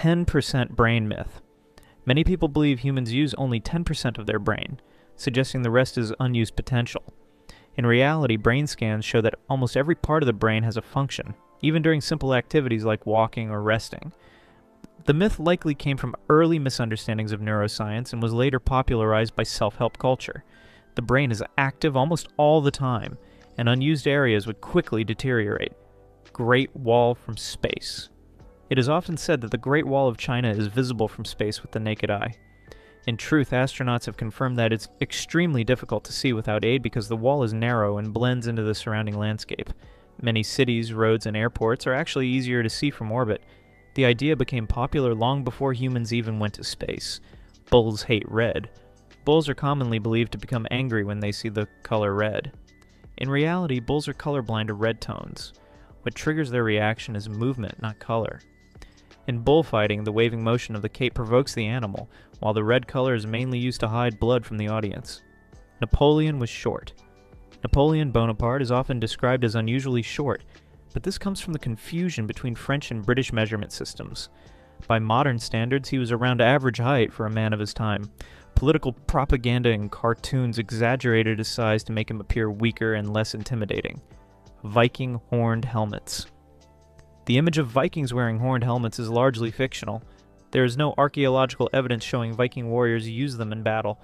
10% brain myth. Many people believe humans use only 10% of their brain, suggesting the rest is unused potential. In reality, brain scans show that almost every part of the brain has a function, even during simple activities like walking or resting. The myth likely came from early misunderstandings of neuroscience and was later popularized by self-help culture. The brain is active almost all the time, and unused areas would quickly deteriorate. Great Wall from space. It is often said that the Great Wall of China is visible from space with the naked eye. In truth, astronauts have confirmed that it's extremely difficult to see without aid because the wall is narrow and blends into the surrounding landscape. Many cities, roads, and airports are actually easier to see from orbit. The idea became popular long before humans even went to space. Bulls hate red. Bulls are commonly believed to become angry when they see the color red. In reality, bulls are colorblind to red tones. What triggers their reaction is movement, not color. In bullfighting, the waving motion of the cape provokes the animal, while the red color is mainly used to hide blood from the audience. Napoleon was short. Napoleon Bonaparte is often described as unusually short, but this comes from the confusion between French and British measurement systems. By modern standards, he was around average height for a man of his time. Political propaganda and cartoons exaggerated his size to make him appear weaker and less intimidating. Viking horned helmets. The image of Vikings wearing horned helmets is largely fictional. There is no archaeological evidence showing Viking warriors use them in battle.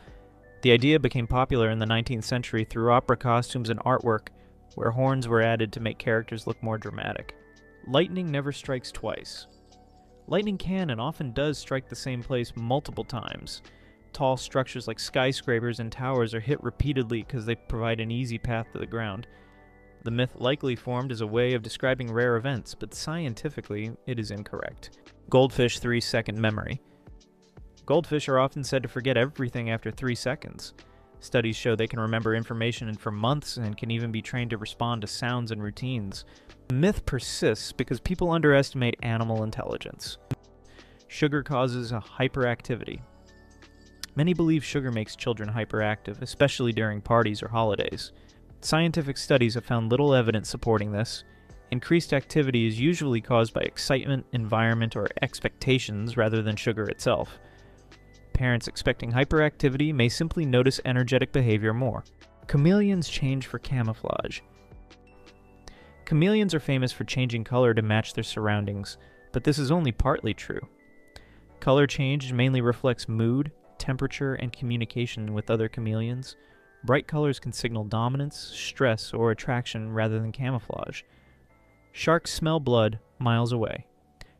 The idea became popular in the 19th century through opera costumes and artwork, where horns were added to make characters look more dramatic. Lightning never strikes twice. Lightning can and often does strike the same place multiple times. Tall structures like skyscrapers and towers are hit repeatedly because they provide an easy path to the ground. The myth likely formed as a way of describing rare events, but scientifically, it is incorrect. Goldfish 3-second memory. Goldfish are often said to forget everything after 3 seconds. Studies show they can remember information for months and can even be trained to respond to sounds and routines. The myth persists because people underestimate animal intelligence. Sugar causes a hyperactivity. Many believe sugar makes children hyperactive, especially during parties or holidays. Scientific studies have found little evidence supporting this. Increased activity is usually caused by excitement, environment, or expectations rather than sugar itself. Parents expecting hyperactivity may simply notice energetic behavior more. Chameleons change for camouflage. Chameleons are famous for changing color to match their surroundings, but this is only partly true. Color change mainly reflects mood, temperature, and communication with other chameleons. Bright colors can signal dominance, stress, or attraction rather than camouflage. Sharks smell blood miles away.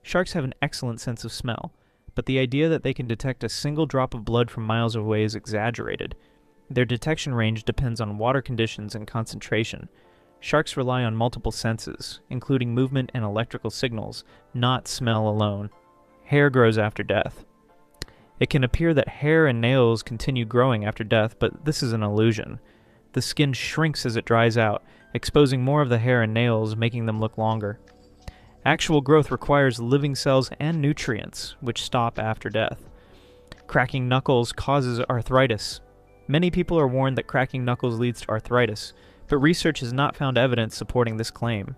Sharks have an excellent sense of smell, but the idea that they can detect a single drop of blood from miles away is exaggerated. Their detection range depends on water conditions and concentration. Sharks rely on multiple senses, including movement and electrical signals, not smell alone. Hair grows after death. It can appear that hair and nails continue growing after death, but this is an illusion. The skin shrinks as it dries out, exposing more of the hair and nails, making them look longer. Actual growth requires living cells and nutrients, which stop after death. Cracking knuckles causes arthritis. Many people are warned that cracking knuckles leads to arthritis, but research has not found evidence supporting this claim.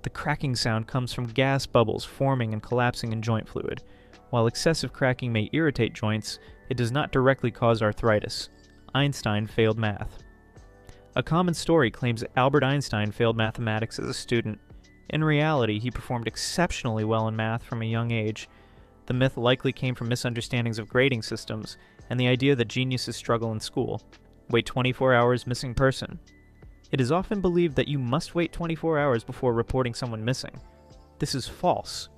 The cracking sound comes from gas bubbles forming and collapsing in joint fluid. While excessive cracking may irritate joints, it does not directly cause arthritis. Einstein failed math. A common story claims that Albert Einstein failed mathematics as a student. In reality, he performed exceptionally well in math from a young age. The myth likely came from misunderstandings of grading systems and the idea that geniuses struggle in school. Wait 24 hours, missing person. It is often believed that you must wait 24 hours before reporting someone missing. This is false.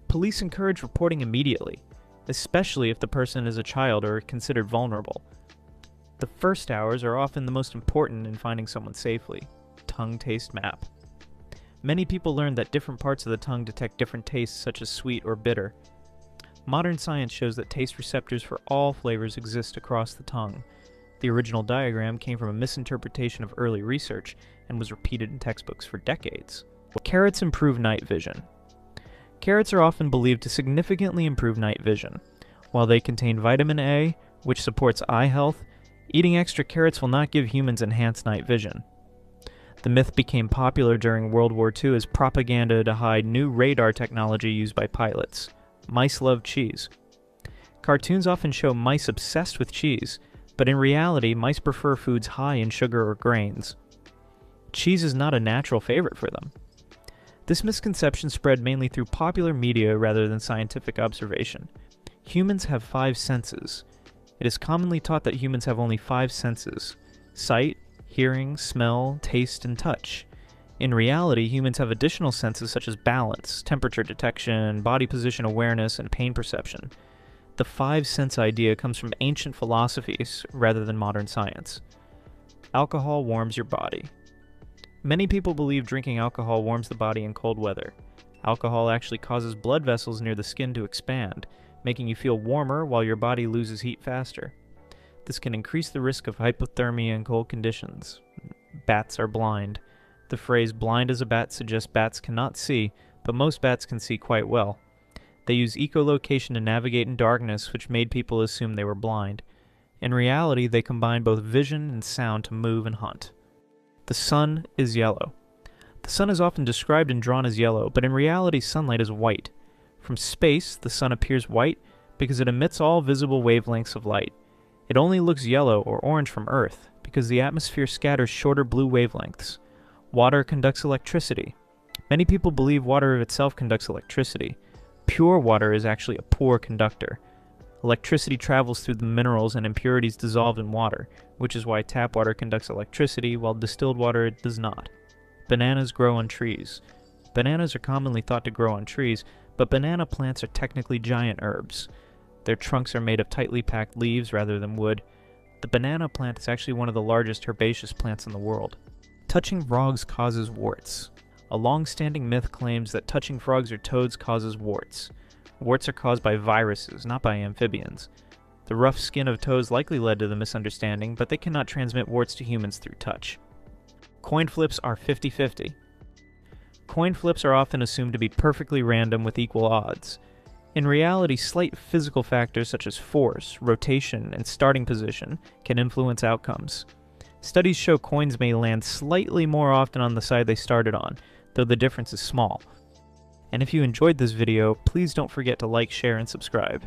Police encourage reporting immediately, especially if the person is a child or considered vulnerable. The first hours are often the most important in finding someone safely. Tongue taste map. Many people learn that different parts of the tongue detect different tastes, such as sweet or bitter. Modern science shows that taste receptors for all flavors exist across the tongue. The original diagram came from a misinterpretation of early research and was repeated in textbooks for decades. Carrots improve night vision. Carrots are often believed to significantly improve night vision. While they contain vitamin A, which supports eye health, eating extra carrots will not give humans enhanced night vision. The myth became popular during World War II as propaganda to hide new radar technology used by pilots. Mice love cheese. Cartoons often show mice obsessed with cheese, but in reality, mice prefer foods high in sugar or grains. Cheese is not a natural favorite for them. This misconception spread mainly through popular media rather than scientific observation. Humans have 5 senses. It is commonly taught that humans have only 5 senses: sight, hearing, smell, taste, and touch. In reality, humans have additional senses such as balance, temperature detection, body position awareness, and pain perception. The 5-sense idea comes from ancient philosophies rather than modern science. Alcohol warms your body. Many people believe drinking alcohol warms the body in cold weather. Alcohol actually causes blood vessels near the skin to expand, making you feel warmer while your body loses heat faster. This can increase the risk of hypothermia in cold conditions. Bats are blind. The phrase "blind as a bat" suggests bats cannot see, but most bats can see quite well. They use echolocation to navigate in darkness, which made people assume they were blind. In reality, they combine both vision and sound to move and hunt. The sun is yellow. The sun is often described and drawn as yellow, but in reality, sunlight is white. From space, the sun appears white because it emits all visible wavelengths of light. It only looks yellow or orange from Earth because the atmosphere scatters shorter blue wavelengths. Water conducts electricity. Many people believe water of itself conducts electricity. Pure water is actually a poor conductor. Electricity travels through the minerals and impurities dissolved in water, which is why tap water conducts electricity while distilled water does not. Bananas grow on trees. Bananas are commonly thought to grow on trees, but banana plants are technically giant herbs. Their trunks are made of tightly packed leaves rather than wood. The banana plant is actually one of the largest herbaceous plants in the world. Touching frogs causes warts. A long-standing myth claims that touching frogs or toads causes warts. Warts are caused by viruses, not by amphibians. The rough skin of toads likely led to the misunderstanding, but they cannot transmit warts to humans through touch. Coin flips are 50-50. Coin flips are often assumed to be perfectly random with equal odds. In reality, slight physical factors such as force, rotation, and starting position can influence outcomes. Studies show coins may land slightly more often on the side they started on, though the difference is small. And if you enjoyed this video, please don't forget to like, share, and subscribe.